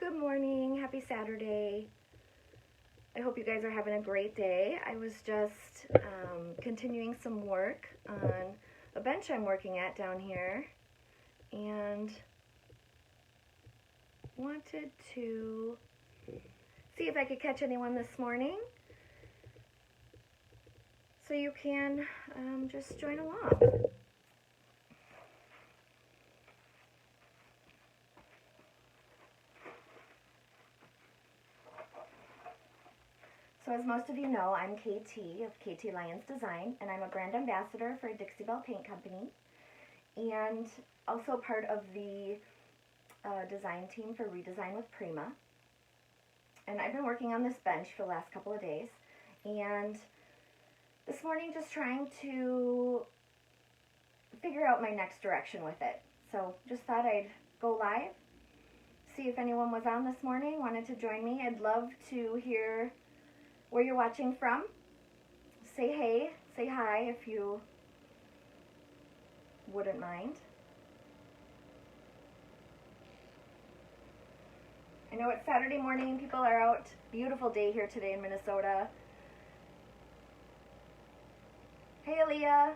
Good morning, happy Saturday. I hope you guys are having a great day. I was just continuing some work on a bench I'm working at down here and wanted to see if I could catch anyone this morning so you can just join along. So as most of you know, I'm KT of KT Lyons Design, and I'm a brand ambassador for Dixie Belle Paint Company, and also part of the design team for Redesign with Prima. And I've been working on this bench for the last couple of days, and this morning just trying to figure out my next direction with it. So just thought I'd go live, see if anyone was on this morning, wanted to join me. I'd love to hear where you're watching from. Say hey, say hi if you wouldn't mind. I know it's Saturday morning, people are out. Beautiful day here today in Minnesota. Hey Aaliyah,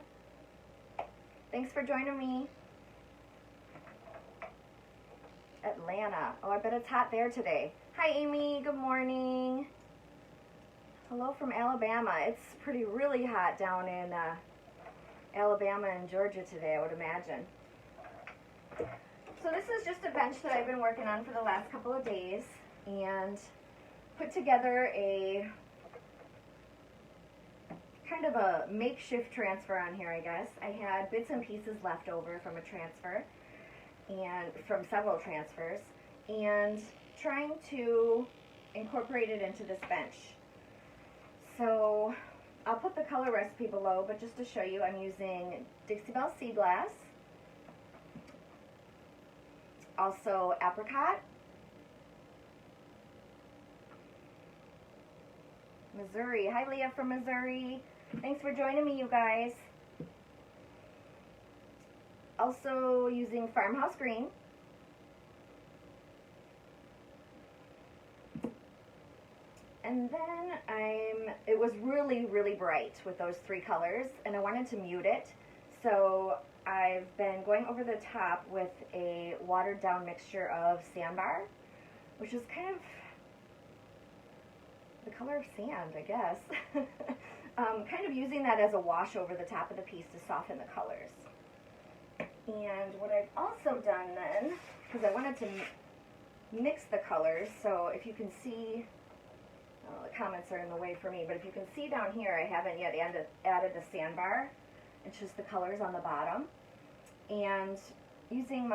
thanks for joining me. Atlanta, oh I bet it's hot there today. Hi Amy, good morning. Hello from Alabama. It's really hot down in Alabama and Georgia today, I would imagine. So this is just a bench that I've been working on for the last couple of days and put together a kind of a makeshift transfer on here, I guess. I had bits and pieces left over from a transfer and from several transfers and trying to incorporate it into this bench. So I'll put the color recipe below, but just to show you, I'm using Dixie Belle Sea Glass, also apricot, Missouri. Hi Leah from Missouri. Thanks for joining me, you guys. Also using Farmhouse Green. And then it was really bright with those three colors, and I wanted to mute it. So I've been going over the top with a watered down mixture of sandbar, which is kind of the color of sand, I guess. Kind of using that as a wash over the top of the piece to soften the colors. And what I've also done then, because I wanted to mix the colors, so if you can see, the comments are in the way for me, but if you can see down here, I haven't yet added the sandbar. It's just the colors on the bottom. And using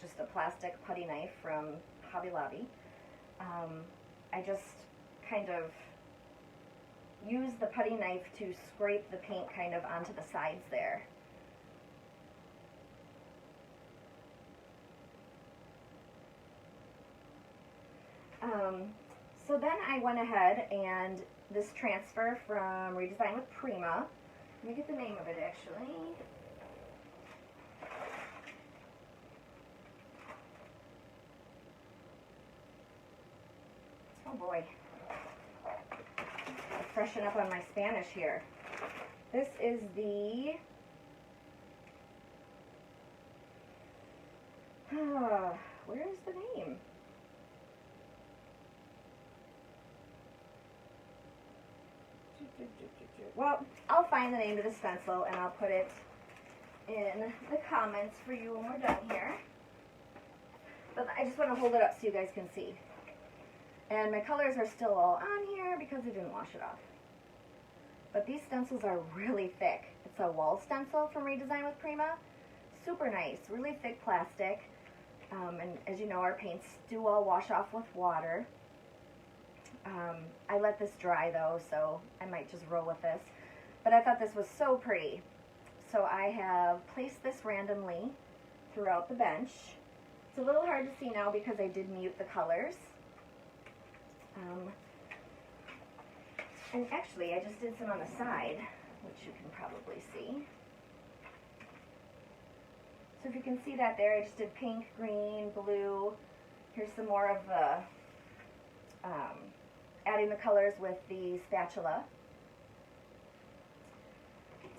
just a plastic putty knife from Hobby Lobby, I just kind of use the putty knife to scrape the paint kind of onto the sides there. So then I went ahead and this transfer from Redesign with Prima, let me get the name of it actually. Oh boy, I'll freshen up on my Spanish here. This is the, where is the name? Well, I'll find the name of the stencil and I'll put it in the comments for you when we're done here. But I just want to hold it up so you guys can see. And my colors are still all on here because I didn't wash it off. But these stencils are really thick. It's a wall stencil from Redesign with Prima. Super nice, really thick plastic. And as you know, our paints do all wash off with water. I let this dry though, so I might just roll with this. But I thought this was so pretty. So I have placed this randomly throughout the bench. It's a little hard to see now because I did mute the colors. And actually, I just did some on the side, which you can probably see. So if you can see that there, I just did pink, green, blue. If Here's some more of the, adding the colors with the spatula.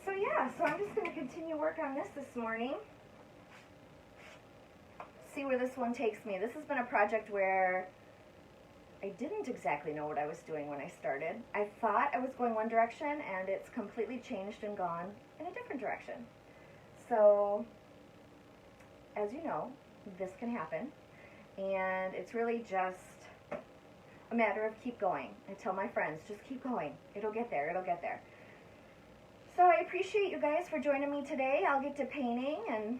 So yeah, so I'm just going to continue work on this morning. See where this one takes me. This has been a project where I didn't exactly know what I was doing when I started. I thought I was going one direction, and it's completely changed and gone in a different direction. So, as you know, this can happen, and it's really just a matter of keep going. I tell my friends, just keep going. It'll get there, it'll get there. So I appreciate you guys for joining me today. I'll get to painting and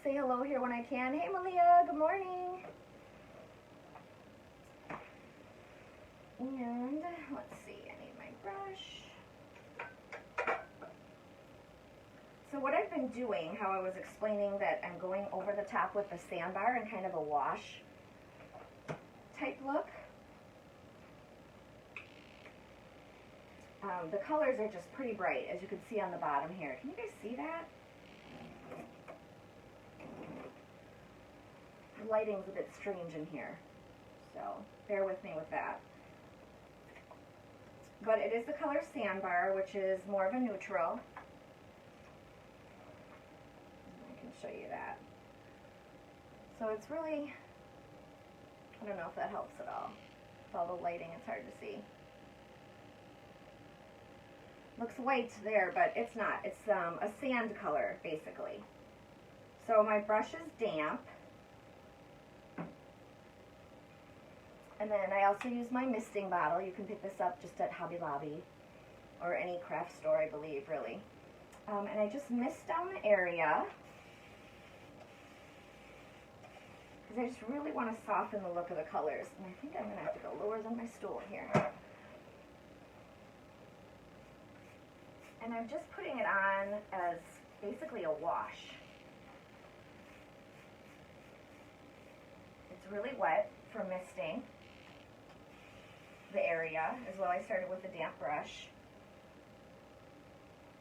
say hello here when I can. Hey Malia, good morning. And let's see, I need my brush. So what I've been doing, how I was explaining that I'm going over the top with the sandbar and kind of a wash type look. The colors are just pretty bright, as you can see on the bottom here. Can you guys see that? The lighting's a bit strange in here, so bear with me with that. But it is the color Sandbar, which is more of a neutral. I can show you that. So it's really, I don't know if that helps at all. With all the lighting, it's hard to see. Looks white there, but it's not. It's a sand color, basically. So my brush is damp. And then I also use my misting bottle. You can pick this up just at Hobby Lobby or any craft store, I believe, really. And I just mist down the area because I just really want to soften the look of the colors. And I think I'm going to have to go lower than my stool here. And I'm just putting it on as basically a wash. It's really wet for misting the area as well. I started with a damp brush.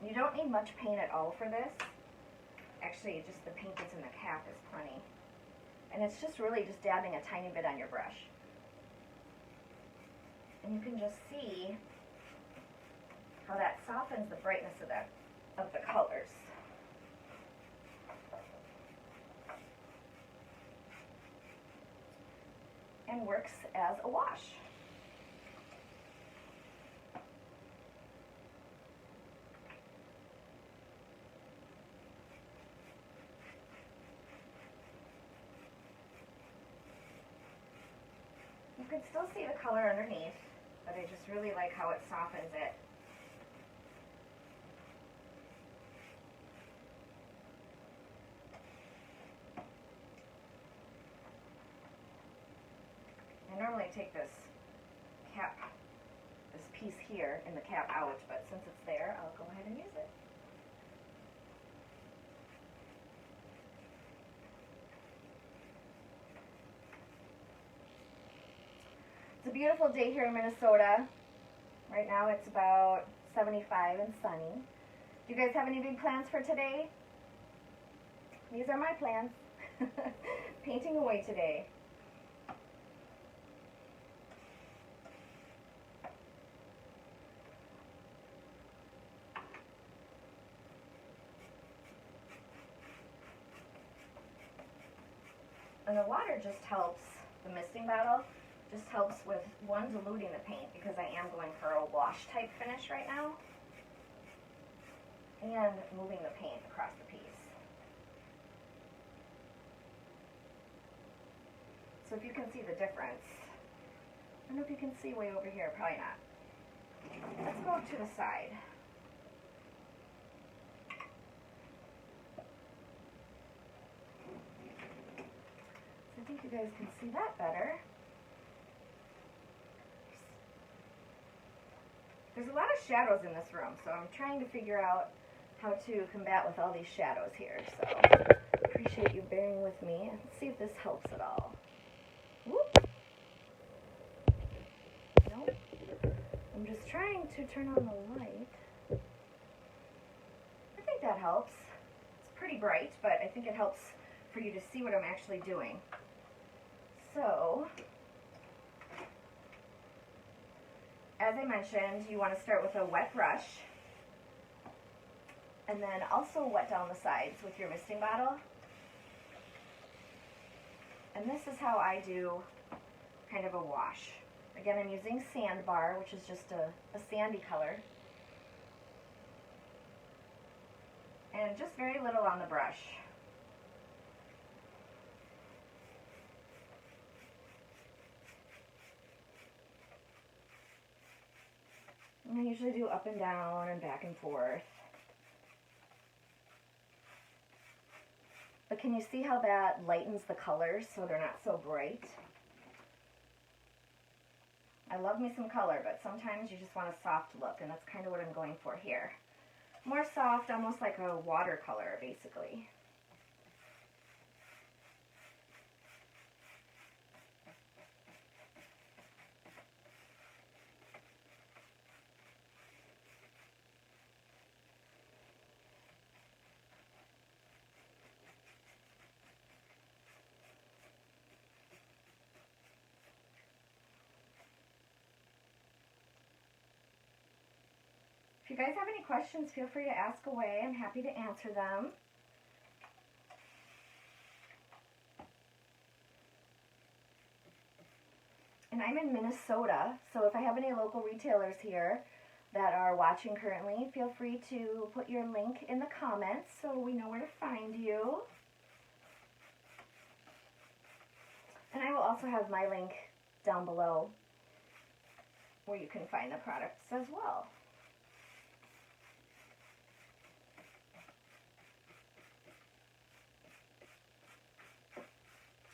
You don't need much paint at all for this. Actually, just the paint that's in the cap is plenty. And it's just really just dabbing a tiny bit on your brush. And you can just see how that softens the brightness of the colors. And works as a wash. You can still see the color underneath, but I just really like how it softens it. I normally take this cap, this piece here in the cap out, but since it's there, I'll go ahead and use it. It's a beautiful day here in Minnesota. Right now it's about 75 and sunny. Do you guys have any big plans for today? These are my plans. Painting away today. And the water just helps, the misting bottle just helps with, one, diluting the paint because I am going for a wash type finish right now, and moving the paint across the piece. So if you can see the difference, I don't know if you can see way over here, probably not. Let's go up to the side. I think you guys can see that better. There's a lot of shadows in this room, so I'm trying to figure out how to combat with all these shadows here. So appreciate you bearing with me. Let's see if this helps at all. Whoop. Nope. I'm just trying to turn on the light. I think that helps. It's pretty bright, but I think it helps for you to see what I'm actually doing. So, as I mentioned, you want to start with a wet brush, and then also wet down the sides with your misting bottle. And this is how I do kind of a wash. Again, I'm using Sandbar, which is just a sandy color. And just very little on the brush. And I usually do up and down and back and forth. But can you see how that lightens the colors so they're not so bright? I love me some color, but sometimes you just want a soft look, and that's kind of what I'm going for here. More soft, almost like a watercolor, basically. If you guys have any questions, feel free to ask away. I'm happy to answer them. And I'm in Minnesota, so if I have any local retailers here that are watching currently, feel free to put your link in the comments so we know where to find you. And I will also have my link down below where you can find the products as well.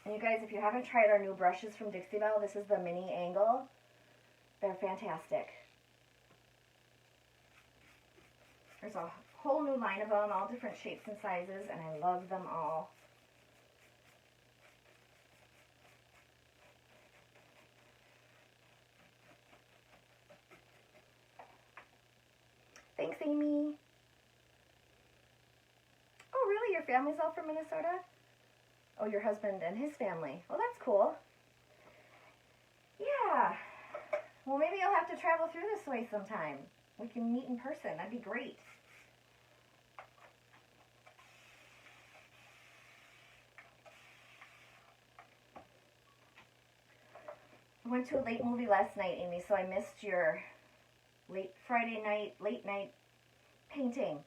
And you guys, if you haven't tried our new brushes from Dixie Belle, this is the mini angle. They're fantastic. There's a whole new line of them, all different shapes and sizes, and I love them all. Thanks, Amy. Oh, really? Your family's all from Minnesota? Oh, your husband and his family. Well, that's cool. Yeah. Well, maybe you'll have to travel through this way sometime. We can meet in person. That'd be great. I went to a late movie last night, Amy, so I missed your Friday night, late night painting.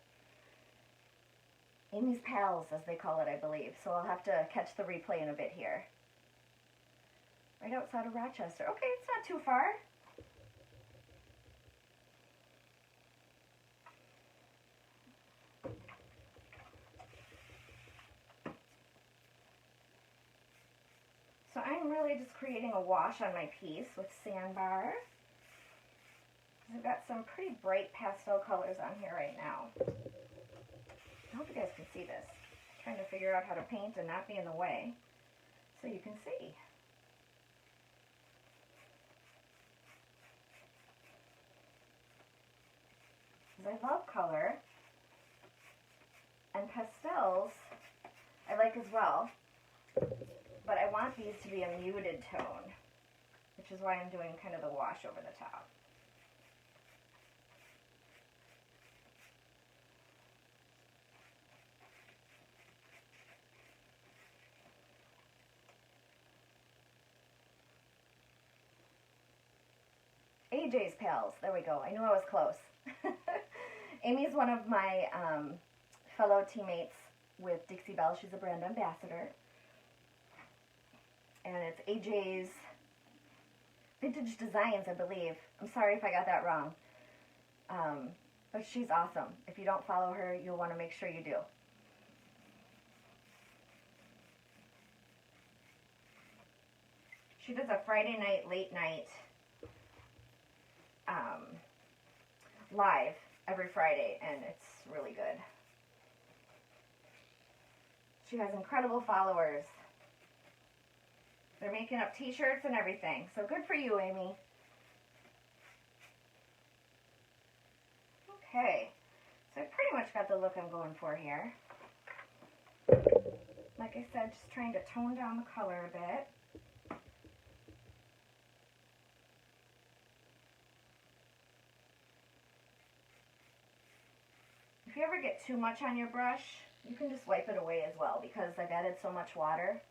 Amy's Pals, as they call it, I believe. So I'll have to catch the replay in a bit here. Right outside of Rochester. Okay, it's not too far. So I'm really just creating a wash on my piece with Sandbar. I've got some pretty bright pastel colors on here right now. I hope you guys can see this. I'm trying to figure out how to paint and not be in the way so you can see. Because I love color, and pastels I like as well, but I want these to be a muted tone, which is why I'm doing kind of the wash over the top. AJ's Pals. There we go. I knew I was close. Amy's one of my fellow teammates with Dixie Belle. She's a brand ambassador. And it's AJ's Vintage Designs, I believe. I'm sorry if I got that wrong. But she's awesome. If you don't follow her, you'll want to make sure you do. She does a Friday night, late night live every Friday, and it's really good. She has incredible followers. They're making up t-shirts and everything, so good for you, Amy. Okay, so I pretty much got the look I'm going for here. Like I said, just trying to tone down the color a bit. If you ever get too much on your brush, you can just wipe it away as well because I've added so much water.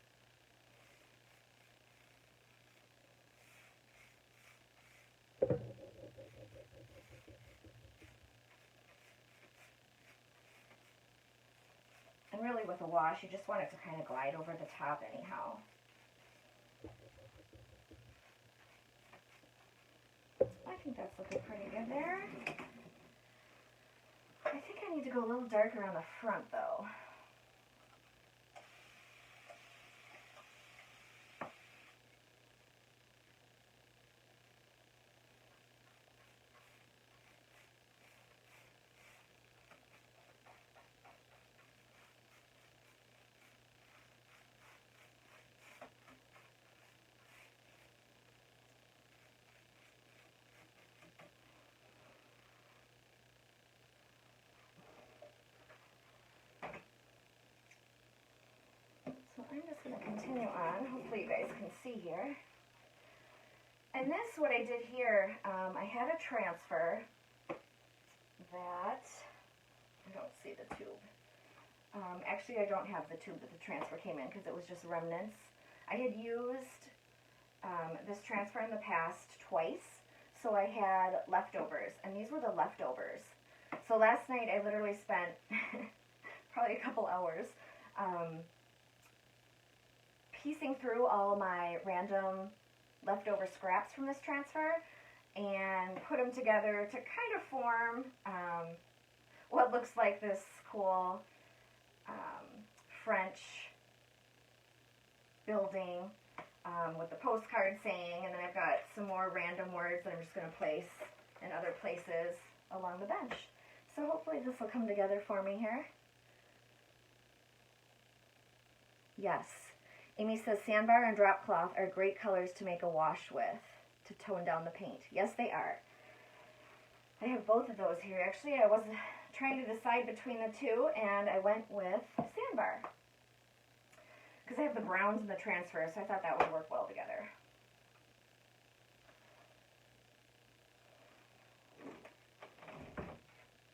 And really with a wash, you just want it to kind of glide over the top anyhow. I think that's looking pretty good there. I think I need to go a little darker on the front though. So I'm just going to continue on. Hopefully you guys can see here. And this, what I did here, I had a transfer that, I don't see the tube. Actually, I don't have the tube that the transfer came in because it was just remnants. I had used this transfer in the past twice, so I had leftovers, and these were the leftovers. So last night I literally spent probably a couple hours piecing through all my random leftover scraps from this transfer and put them together to kind of form what looks like this cool French building with the postcard saying, and then I've got some more random words that I'm just going to place in other places along the bench. So hopefully this will come together for me here. Yes. Amy says sandbar and drop cloth are great colors to make a wash with, to tone down the paint. Yes, they are. I have both of those here. Actually, I was trying to decide between the two, and I went with sandbar. Because I have the browns and the transfer, so I thought that would work well together.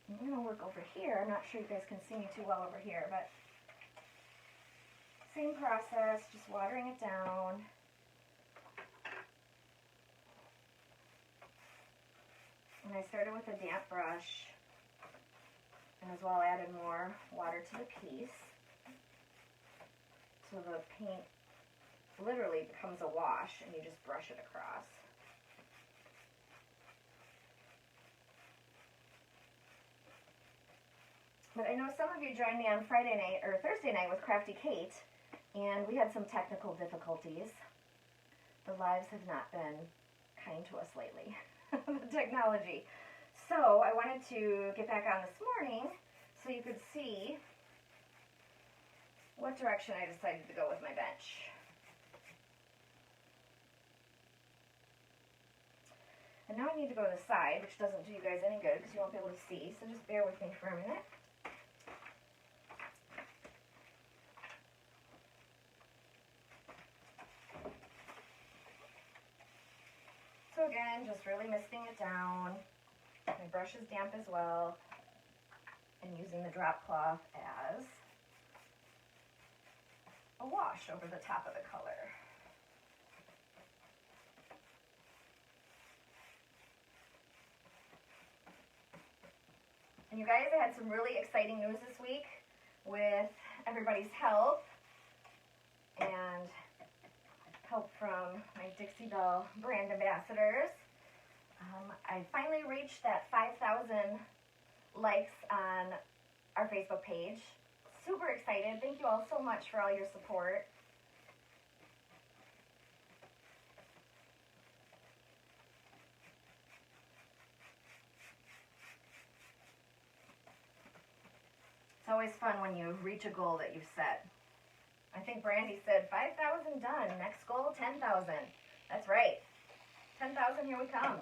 I'm going to work over here. I'm not sure you guys can see me too well over here, but same process, just watering it down. And I started with a damp brush, and as well added more water to the piece. So the paint literally becomes a wash, and you just brush it across. But I know some of you joined me on Friday night, or Thursday night with Crafty Kate, and we had some technical difficulties. The lives have not been kind to us lately, the technology. So I wanted to get back on this morning so you could see what direction I decided to go with my bench. And now I need to go to the side, which doesn't do you guys any good because you won't be able to see, so just bear with me for a minute. So again, just really misting it down. My brush is damp as well, and using the drop cloth as a wash over the top of the color. And you guys, I had some really exciting news this week with everybody's help and help from my Dixie Belle brand ambassadors. I finally reached that 5,000 likes on our Facebook page. Super excited. Thank you all so much for all your support. It's always fun when you reach a goal that you've set. I think Brandy said 5,000 done. Next goal, 10,000. That's right. 10,000, here we come.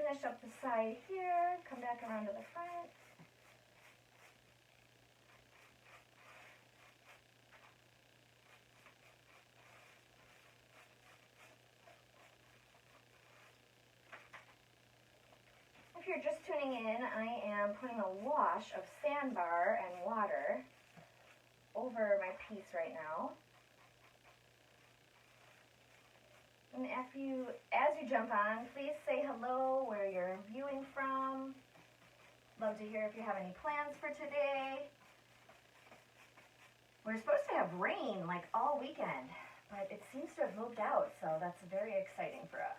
finish up the side here, come back around to the front. If you're just tuning in, I am putting a wash of sandbar and water over my piece right now. And as you jump on, please say hello, where you're viewing from. Love to hear if you have any plans for today. We're supposed to have rain like all weekend, but it seems to have moved out, so that's very exciting for us.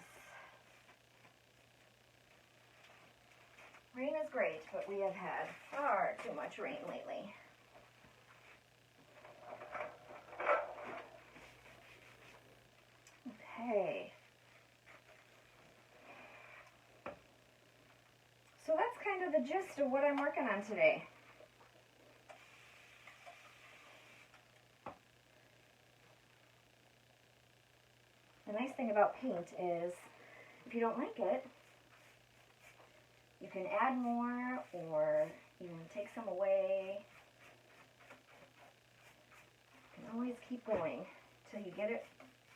Rain is great, but we have had far too much rain lately. Okay. So that's kind of the gist of what I'm working on today. The nice thing about paint is if you don't like it, you can add more or even take some away. You can always keep going till you get it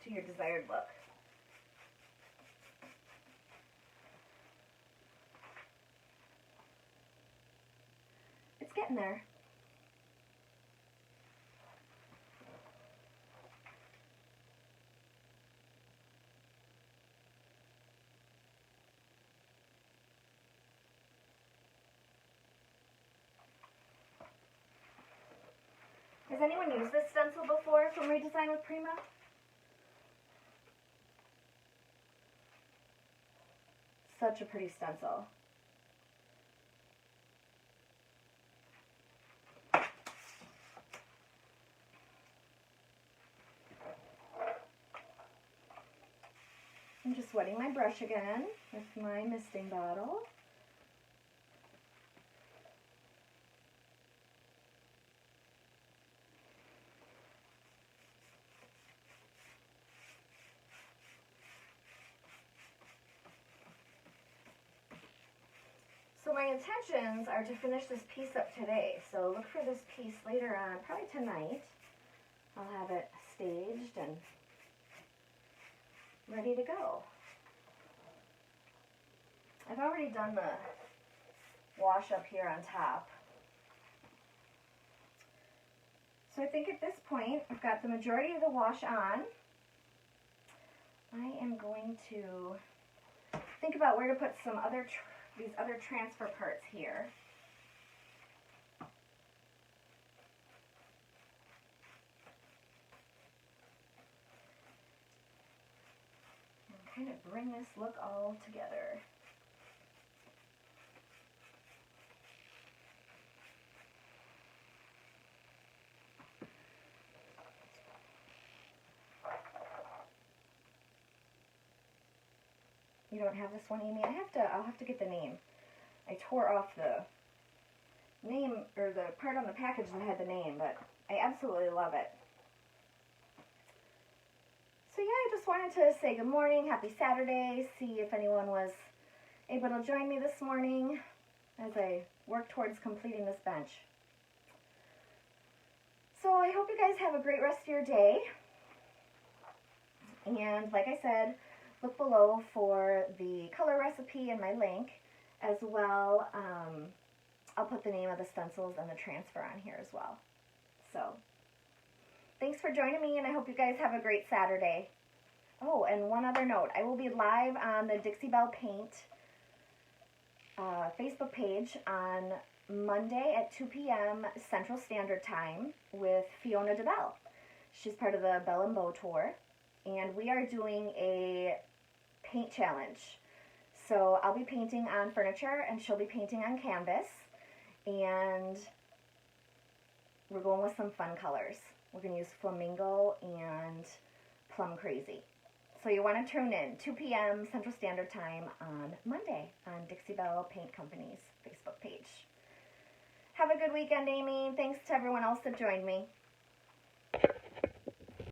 to your desired look. It's getting there. Has anyone used this stencil before from Redesign with Prima? Such a pretty stencil. I'm just wetting my brush again with my misting bottle. So my intentions are to finish this piece up today. So look for this piece later on, probably tonight. I'll have it staged and ready to go. I've already done the wash up here on top. So I think at this point, I've got the majority of the wash on. I am going to think about where to put some other these other transfer parts here. And kind of bring this look all together. You don't have this one, Amy? I'll have to get the name. I tore off the name, or the part on the package that had the name, but I absolutely love it. So yeah, I just wanted to say good morning, happy Saturday, see if anyone was able to join me this morning as I work towards completing this bench. So I hope you guys have a great rest of your day. And like I said, look below for the color recipe and my link, as well. I'll put the name of the stencils and the transfer on here as well. So, thanks for joining me, and I hope you guys have a great Saturday. Oh, and one other note. I will be live on the Dixie Belle Paint Facebook page on Monday at 2 p.m. Central Standard Time with Fiona DeBelle. She's part of the Belle and Bow Tour, and we are doing a paint challenge. So I'll be painting on furniture and she'll be painting on canvas, and we're going with some fun colors. We're going to use Flamingo and Plum Crazy. So you want to tune in 2 p.m. Central Standard Time on Monday on Dixie Belle Paint Company's Facebook page. Have a good weekend, Amy. Thanks to everyone else that joined me.